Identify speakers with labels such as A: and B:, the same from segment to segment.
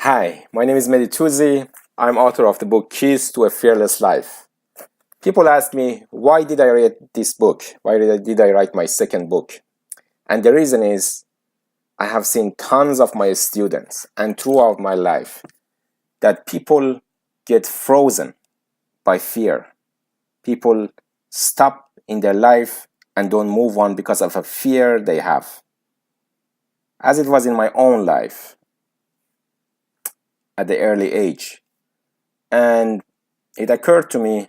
A: Hi, my name is Mehdi Touzi. I'm author of the book Keys to a Fearless Life. People ask me, why did I write this book? Why did I write my second book? And the reason is, I have seen tons of my students and throughout my life that people get frozen by fear. People stop in their life and don't move on because of a fear they have. As it was in my own life at the early age. And it occurred to me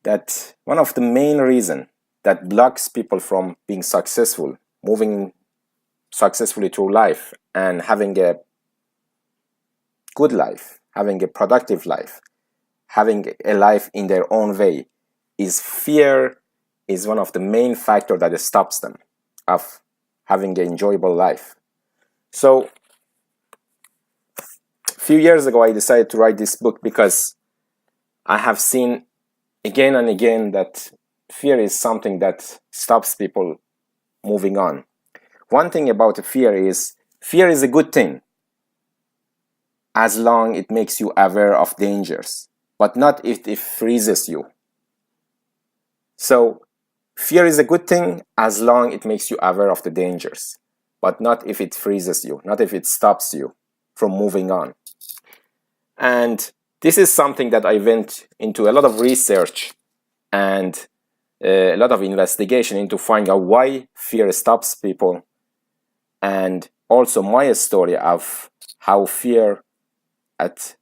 A: that one of the main reasons that blocks people from being successful, moving successfully through life and having a good life, having a productive life, having a life in their own way, is fear is one of the main factors that stops them of having an enjoyable life. So a few years ago, I decided to write this book because I have seen again and again that fear is something that stops people moving on. One thing about fear is a good thing as long it makes you aware of dangers, but not if it freezes you. So fear is a good thing as long it makes you aware of the dangers, but not if it freezes you, not if it stops you from moving on. And this is something that I went into a lot of research and a lot of investigation into finding out why fear stops people, and also my story of how fear at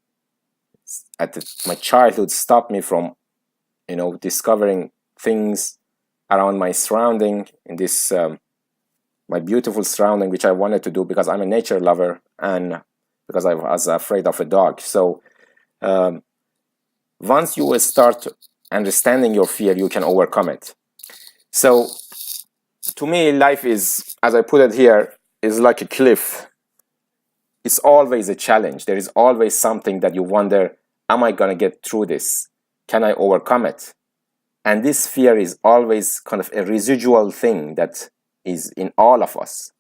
A: my childhood stopped me from discovering things around my surrounding in this my beautiful surrounding, which I wanted to do because I'm a nature lover and because I was afraid of a dog. So once you will start understanding your fear, you can overcome it. So to me, life is, as I put it here, is like a cliff. It's always a challenge. There is always something that you wonder, am I going to get through this? Can I overcome it? And this fear is always kind of a residual thing that is in all of us.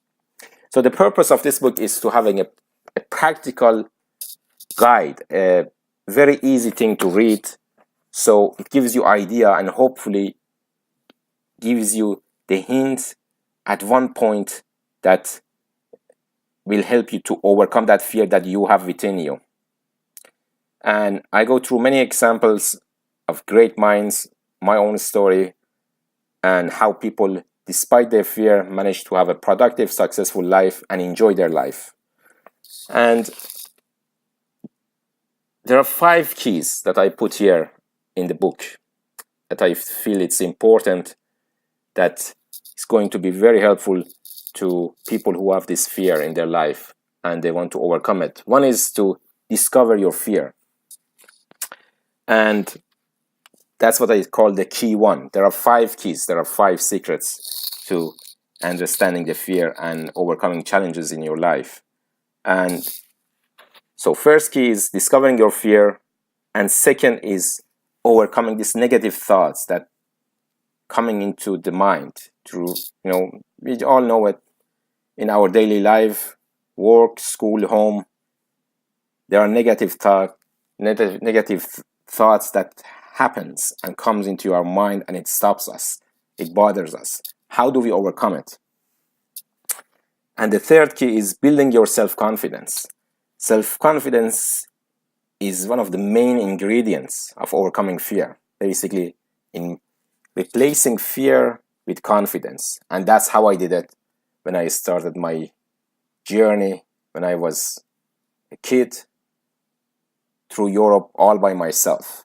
A: So the purpose of this book is to having a practical guide, a very easy thing to read. So it gives you idea and hopefully gives you the hints at one point that will help you to overcome that fear that you have within you. And I go through many examples of great minds, my own story, and how people, despite their fear, manage to have a productive, successful life and enjoy their life. And there are 5 keys that I put here in the book that I feel it's important, that is going to be very helpful to people who have this fear in their life and they want to overcome it. One is to discover your fear. And that's what I call the key one. There are 5 keys, there are 5 secrets to understanding the fear and overcoming challenges in your life. And so first key is discovering your fear, and second is overcoming these negative thoughts that coming into the mind through, we all know it in our daily life, work, school, home. There are negative thoughts that happens and comes into our mind, and it stops us. It bothers us. How do we overcome it? And the third key is building your self-confidence. Self-confidence is one of the main ingredients of overcoming fear. Basically, in replacing fear with confidence. And that's how I did it when I started my journey when I was a kid through Europe all by myself.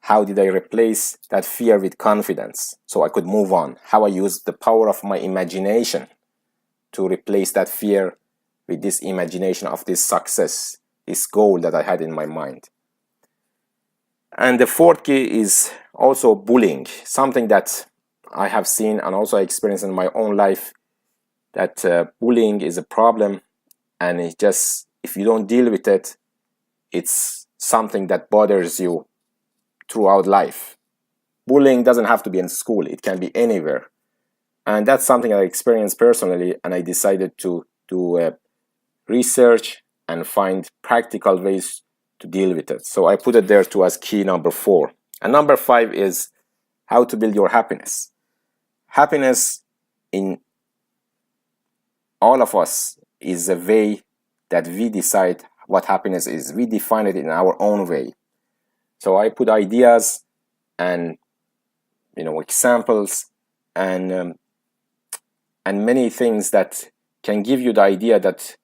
A: How did I replace that fear with confidence so I could move on? How I used the power of my imagination to replace that fear with this imagination of this success, this goal that I had in my mind. And the fourth key is also bullying, something that I have seen and also experienced in my own life, that bullying is a problem, and it just, if you don't deal with it, it's something that bothers you throughout life. Bullying doesn't have to be in school, it can be anywhere. And that's something I experienced personally, and I decided to do research and find practical ways to deal with it. So I put it there too as key number 4. And number 5 is how to build your happiness. Happiness in all of us is a way that we decide what happiness is. We define it in our own way. So I put ideas and examples and many things that can give you the idea that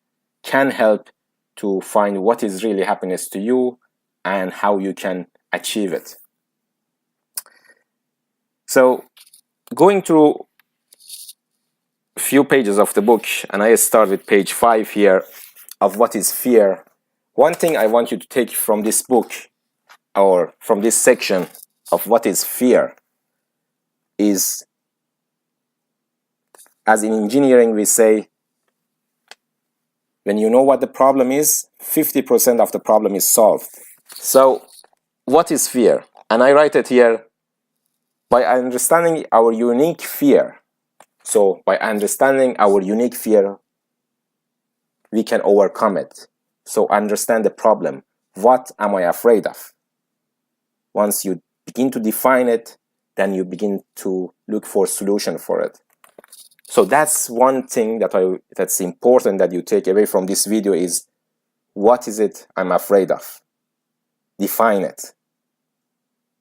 A: can help to find what is really happiness to you and how you can achieve it. So going through a few pages of the book, and I start with page 5 here of what is fear. One thing I want you to take from this book or from this section of what is fear is, as in engineering we say, when you know what the problem is, 50% of the problem is solved. So what is fear? And I write it here, by understanding our unique fear. So by understanding our unique fear, we can overcome it. So understand the problem. What am I afraid of? Once you begin to define it, then you begin to look for a solution for it. So that's one thing that's important that you take away from this video is, what is it I'm afraid of? Define it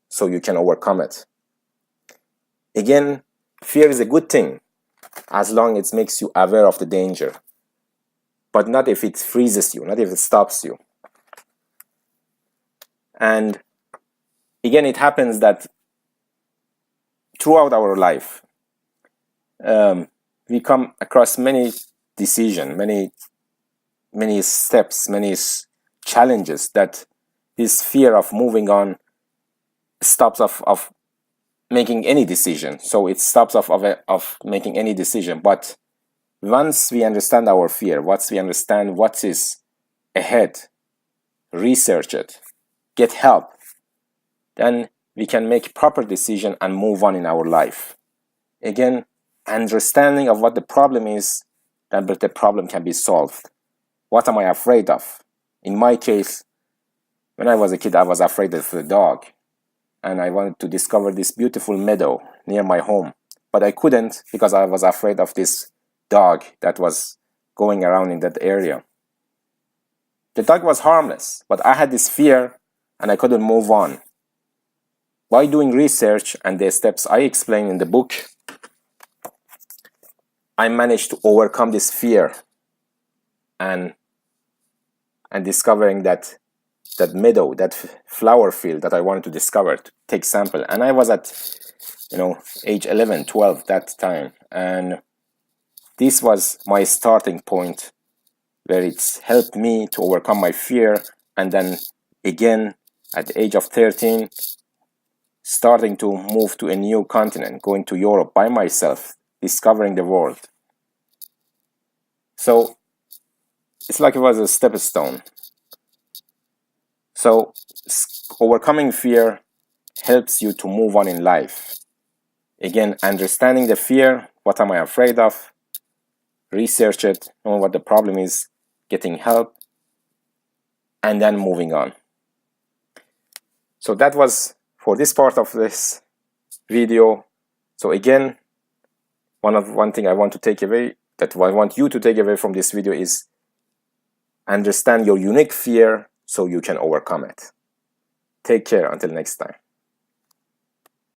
A: so you can overcome it. Again, fear is a good thing as long as it makes you aware of the danger, but not if it freezes you, not if it stops you. And again, it happens that throughout our life, we come across many decisions, many steps, many challenges that this fear of moving on stops of making any decision. So it stops of making any decision. But once we understand our fear, once we understand what is ahead, research it, get help, then we can make proper decision and move on in our life. Again, understanding of what the problem is, then the problem can be solved. What am I afraid of? In my case, when I was a kid, I was afraid of the dog. And I wanted to discover this beautiful meadow near my home. But I couldn't because I was afraid of this dog that was going around in that area. The dog was harmless, but I had this fear and I couldn't move on. By doing research and the steps I explain in the book, I managed to overcome this fear and discovering that meadow, that flower field that I wanted to discover, to take sample. And I was at age 11, 12 that time, and this was my starting point where it's helped me to overcome my fear. And then again at the age of 13, starting to move to a new continent, going to Europe by myself, discovering the world. So it's like it was a stepping stone. So overcoming fear helps you to move on in life. Again, understanding the fear, what am I afraid of? Research it, know what the problem is, getting help, and then moving on. So that was for this part of this video. So again, one thing I want to take away, that I want you to take away from this video is understand your unique fear so you can overcome it. Take care until next time.